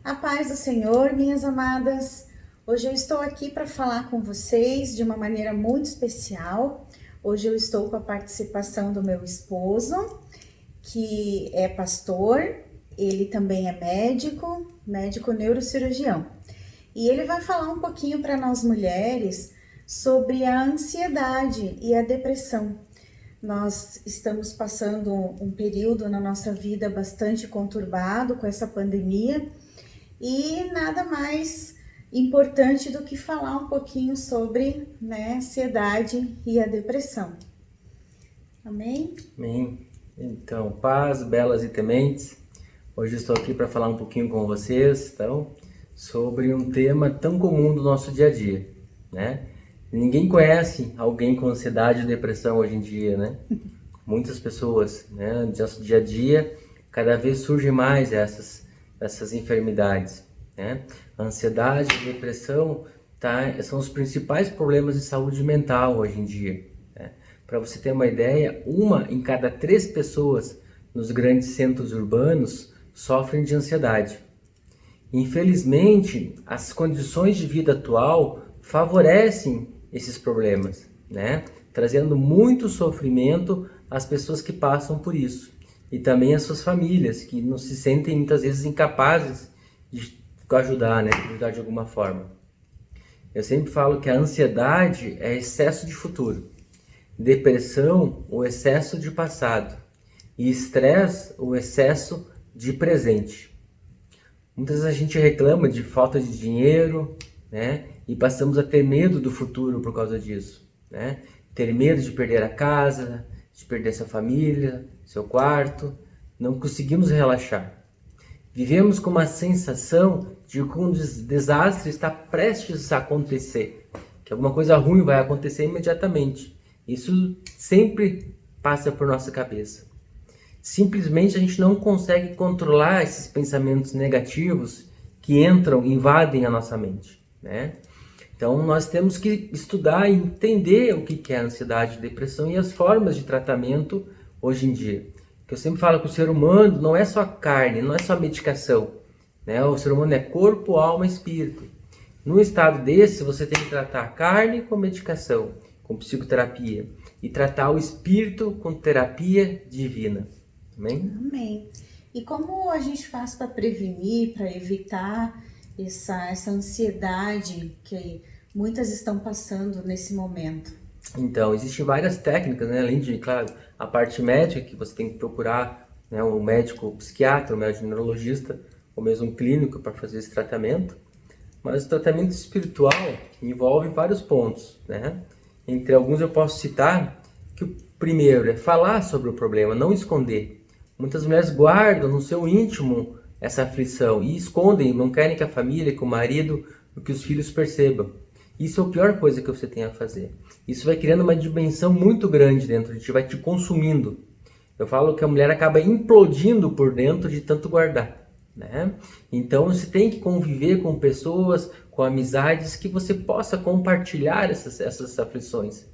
A paz do Senhor, minhas amadas. Hoje eu estou aqui para falar com vocês de uma maneira muito especial. Hoje eu estou com a participação do meu esposo, que é pastor, ele também é médico neurocirurgião. E ele vai falar um pouquinho para nós mulheres sobre a ansiedade e a depressão. Nós estamos passando um período na nossa vida bastante conturbado com essa pandemia e nada mais importante do que falar um pouquinho sobre, a ansiedade e a depressão. Amém? Amém. Então, paz, belas e tementes. Hoje estou aqui para falar um pouquinho com vocês, sobre um tema tão comum do nosso dia a dia, né? Ninguém conhece alguém com ansiedade e depressão hoje em dia, né? Muitas pessoas, né? No nosso dia a dia, cada vez surgem mais essas enfermidades, né? A ansiedade e depressão são os principais problemas de saúde mental hoje em dia, né? Para você ter uma ideia, 1 em cada 3 pessoas nos grandes centros urbanos sofrem de ansiedade. Infelizmente, as condições de vida atual favorecem esses problemas, né? Trazendo muito sofrimento às pessoas que passam por isso e também às suas famílias, que não se sentem muitas vezes incapazes de ajudar, né? De ajudar de alguma forma. Eu sempre falo que a ansiedade é excesso de futuro, depressão, o excesso de passado e estresse, o excesso de presente. Muitas vezes a gente reclama de falta de dinheiro, né? E passamos a ter medo do futuro por causa disso, né? Ter medo de perder a casa, de perder sua família, seu quarto. Não conseguimos relaxar. Vivemos com uma sensação de que um desastre está prestes a acontecer, que alguma coisa ruim vai acontecer imediatamente. Isso sempre passa por nossa cabeça. Simplesmente a gente não consegue controlar esses pensamentos negativos que entram, invadem a nossa mente, né? Então nós temos que estudar e entender o que é a ansiedade e depressão e as formas de tratamento hoje em dia. Que eu sempre falo que o ser humano não é só carne, não é só medicação, né? O ser humano é corpo, alma e espírito. Num estado desse, você tem que tratar a carne com medicação, com psicoterapia, e tratar o espírito com terapia divina. Amém? Amém. E como a gente faz para prevenir, para evitar essa ansiedade que muitas estão passando nesse momento? Então, existem várias técnicas, né? Além de, claro, a parte médica, que você tem que procurar, né, um médico psiquiatra, um médico neurologista, ou mesmo um clínico para fazer esse tratamento. Mas o tratamento espiritual envolve vários pontos, né? Entre alguns eu posso citar que o primeiro é falar sobre o problema, não esconder. Muitas mulheres guardam no seu íntimo essa aflição e escondem, não querem que a família, que o marido, que os filhos percebam. Isso é a pior coisa que você tem a fazer. Isso vai criando uma dimensão muito grande dentro de ti, vai te consumindo. Eu falo que a mulher acaba implodindo por dentro de tanto guardar, né? Então você tem que conviver com pessoas, com amizades que você possa compartilhar essas aflições.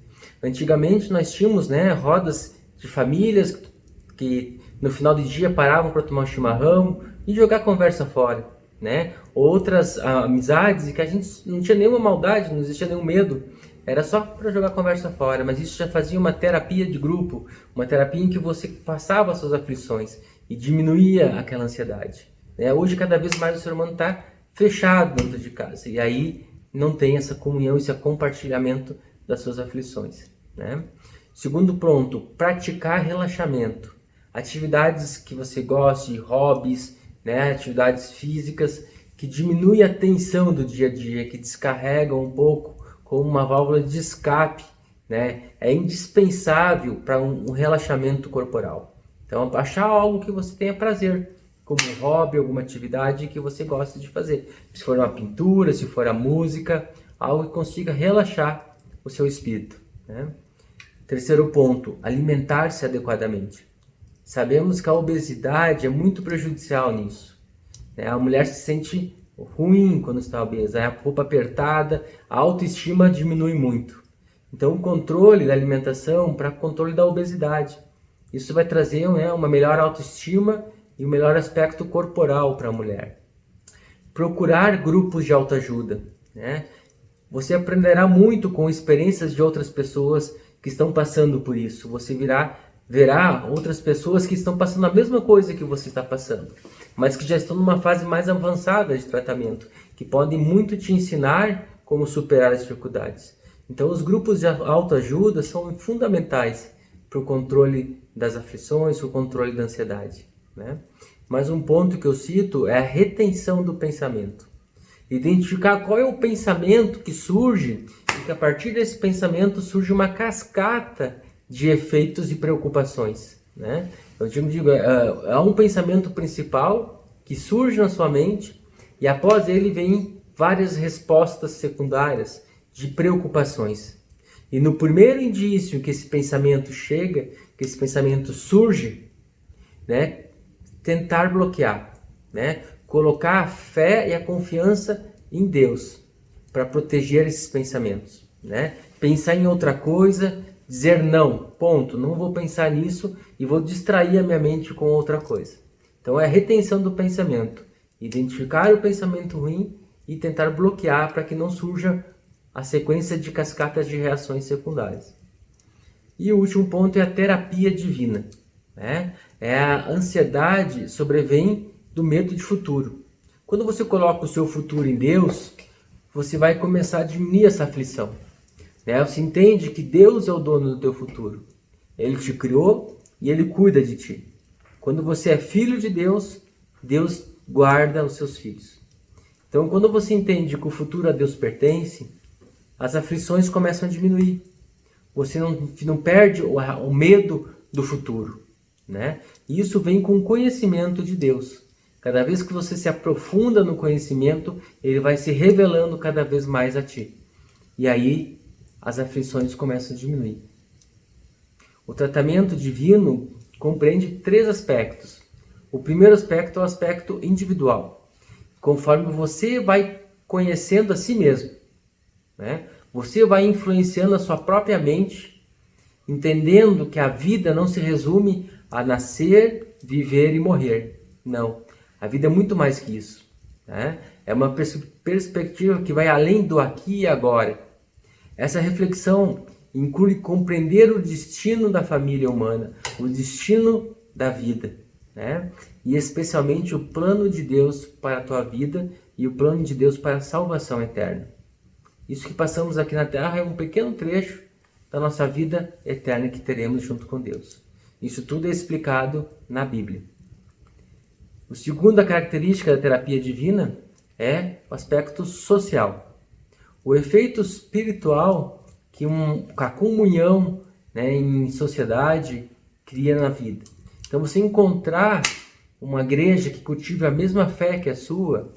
Antigamente nós tínhamos, né, rodas de famílias que no final do dia paravam para tomar um chimarrão e jogar conversa fora, né? Outras amizades que a gente não tinha nenhuma maldade, não existia nenhum medo, era só para jogar conversa fora, mas isso já fazia uma terapia de grupo, uma terapia em que você passava as suas aflições e diminuía aquela ansiedade, né? Hoje cada vez mais o ser humano está fechado dentro de casa e aí não tem essa comunhão, esse compartilhamento das suas aflições, né? Segundo ponto, praticar relaxamento. Atividades que você goste, hobbies, né? Atividades físicas que diminuem a tensão do dia a dia, que descarregam um pouco como uma válvula de escape, né? É indispensável para um relaxamento corporal. Então, achar algo que você tenha prazer, como um hobby, alguma atividade que você gosta de fazer. Se for uma pintura, se for a música, algo que consiga relaxar o seu espírito, né? Terceiro ponto, alimentar-se adequadamente. Sabemos que a obesidade é muito prejudicial nisso, né? A mulher se sente ruim quando está obesa, a roupa apertada, a autoestima diminui muito. Então, o controle da alimentação para controle da obesidade. Isso vai trazer, né, uma melhor autoestima e um melhor aspecto corporal para a mulher. procurar grupos de autoajuda, né? Você aprenderá muito com experiências de outras pessoas que estão passando por isso. Você verá outras pessoas que estão passando a mesma coisa que você está passando, mas que já estão numa fase mais avançada de tratamento, que podem muito te ensinar como superar as dificuldades. Então, os grupos de autoajuda são fundamentais para o controle das aflições, para o controle da ansiedade, né? Mas um ponto que eu cito é a retenção do pensamento. Identificar qual é o pensamento que surge e que a partir desse pensamento surge uma cascata de efeitos e preocupações, né? Eu digo, há um pensamento principal que surge na sua mente e após ele vem várias respostas secundárias de preocupações. E no primeiro indício que esse pensamento chega, que esse pensamento surge, né, tentar bloquear, né? Colocar a fé e a confiança em Deus para proteger esses pensamentos, né? Pensar em outra coisa, dizer não, ponto, não vou pensar nisso e vou distrair a minha mente com outra coisa. Então é a retenção do pensamento, identificar o pensamento ruim e tentar bloquear para que não surja a sequência de cascatas de reações secundárias. E o último ponto é a terapia divina, né? A ansiedade sobrevém do medo de futuro. Quando você coloca o seu futuro em Deus, você vai começar a diminuir essa aflição, né? Você entende que Deus é o dono do teu futuro. Ele te criou e Ele cuida de ti. Quando você é filho de Deus, Deus guarda os seus filhos. Então, quando você entende que o futuro a Deus pertence, as aflições começam a diminuir. Você não perde o medo do futuro, né? E isso vem com o conhecimento de Deus. Cada vez que você se aprofunda no conhecimento, ele vai se revelando cada vez mais a ti. E aí as aflições começam a diminuir. O tratamento divino compreende 3 aspectos. O primeiro aspecto é o aspecto individual. Conforme você vai conhecendo a si mesmo, né? Você vai influenciando a sua própria mente, entendendo que a vida não se resume a nascer, viver e morrer. Não, a vida é muito mais que isso, né? É uma perspectiva que vai além do aqui e agora. Essa reflexão inclui compreender o destino da família humana, o destino da vida, né? E especialmente o plano de Deus para a tua vida e o plano de Deus para a salvação eterna. Isso que passamos aqui na Terra é um pequeno trecho da nossa vida eterna que teremos junto com Deus. Isso tudo é explicado na Bíblia. A segunda característica da terapia divina é o aspecto social. O efeito espiritual que a comunhão, né, em sociedade cria na vida. Então, você encontrar uma igreja que cultive a mesma fé que a sua,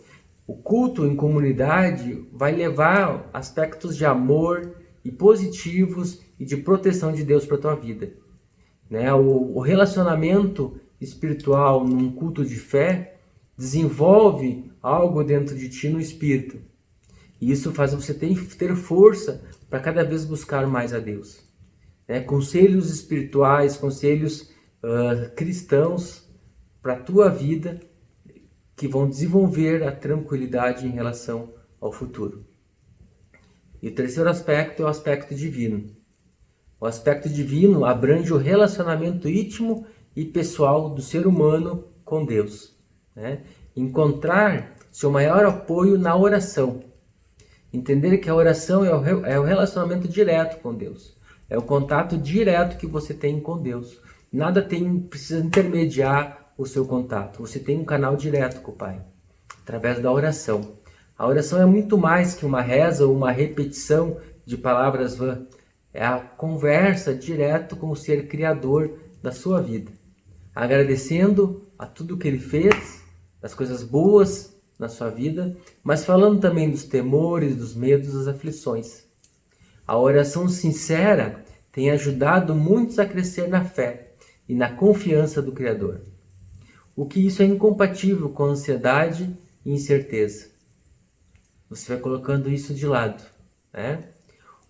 o culto em comunidade vai levar aspectos de amor e positivos e de proteção de Deus para a tua vida, né? O relacionamento espiritual num culto de fé desenvolve algo dentro de ti no espírito. E isso faz você ter força para cada vez buscar mais a Deus, né? Conselhos espirituais, conselhos cristãos para a tua vida que vão desenvolver a tranquilidade em relação ao futuro. E o terceiro aspecto é o aspecto divino. O aspecto divino abrange o relacionamento íntimo e pessoal do ser humano com Deus, né? Encontrar seu maior apoio na oração. Entender que a oração é o relacionamento direto com Deus. É o contato direto que você tem com Deus. Nada precisa intermediar o seu contato. Você tem um canal direto com o Pai, através da oração. A oração é muito mais que uma reza ou uma repetição de palavras vãs. É a conversa direto com o ser criador da sua vida. Agradecendo a tudo que Ele fez, das coisas boas na sua vida, mas falando também dos temores, dos medos, das aflições. A oração sincera tem ajudado muitos a crescer na fé e na confiança do Criador. O que isso é incompatível com ansiedade e incerteza. Você vai colocando isso de lado, né?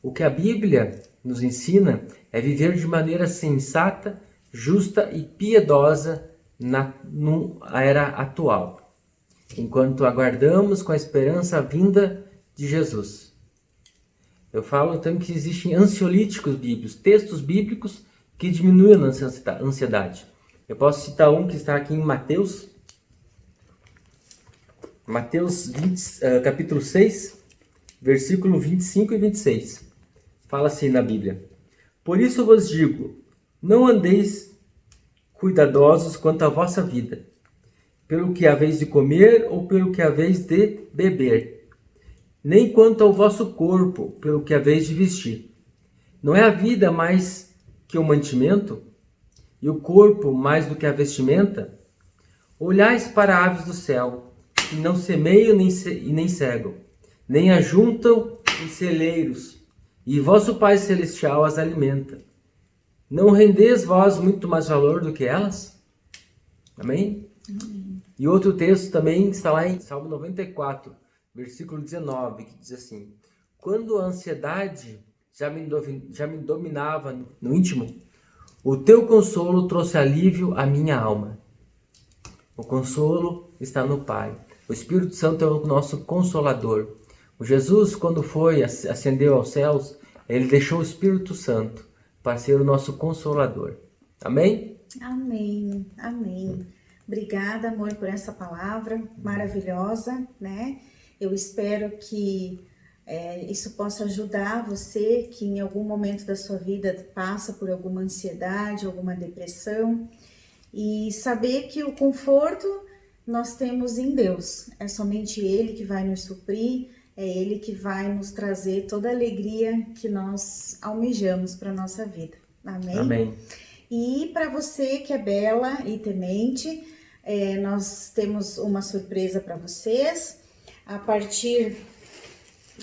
O que a Bíblia nos ensina é viver de maneira sensata, justa e piedosa na era atual. enquanto aguardamos com a esperança a vinda de Jesus. Eu falo também que existem ansiolíticos bíblicos, textos bíblicos que diminuem a ansiedade. Eu posso citar um que está aqui em Mateus 20, capítulo 6, versículo 25 e 26. Fala assim na Bíblia: Por isso vos digo, não andeis cuidadosos quanto à vossa vida, pelo que haveis de comer ou pelo que haveis de beber, nem quanto ao vosso corpo, pelo que haveis de vestir. Não é a vida mais que o mantimento, e o corpo mais do que a vestimenta? Olhais para aves do céu, que não semeiam e nem cegam, nem ajuntam em celeiros, e vosso Pai Celestial as alimenta. Não rendeis vós muito mais valor do que elas? Amém? E outro texto também está lá em Salmo 94, versículo 19, que diz assim: Quando a ansiedade já me dominava no íntimo, o teu consolo trouxe alívio à minha alma. O consolo está no Pai. O Espírito Santo é o nosso consolador. O Jesus, quando ascendeu aos céus, ele deixou o Espírito Santo para ser o nosso consolador. Amém? Amém, amém. Obrigada, amor, por essa palavra maravilhosa, né? Eu espero que isso possa ajudar você que em algum momento da sua vida passa por alguma ansiedade, alguma depressão, e saber que o conforto nós temos em Deus. É somente Ele que vai nos suprir, é Ele que vai nos trazer toda a alegria que nós almejamos para a nossa vida. Amém? Amém. E para você que é bela e temente, nós temos uma surpresa para vocês. A partir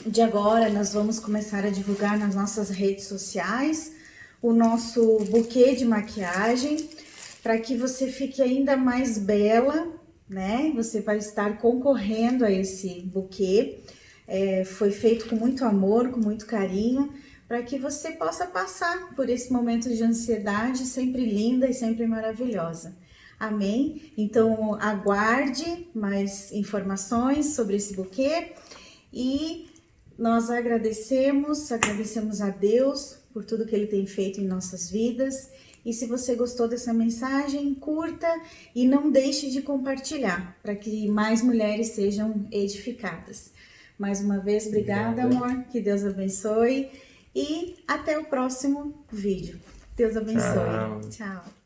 de agora, nós vamos começar a divulgar nas nossas redes sociais o nosso buquê de maquiagem, para que você fique ainda mais bela, né? Você vai estar concorrendo a esse buquê. Foi feito com muito amor, com muito carinho, para que você possa passar por esse momento de ansiedade sempre linda e sempre maravilhosa. Amém? Então, aguarde mais informações sobre esse buquê e nós agradecemos a Deus por tudo que Ele tem feito em nossas vidas. E se você gostou dessa mensagem, curta e não deixe de compartilhar, para que mais mulheres sejam edificadas. Mais uma vez, obrigada, amor. Que Deus abençoe. E até o próximo vídeo. Deus abençoe. Tchau. Tchau.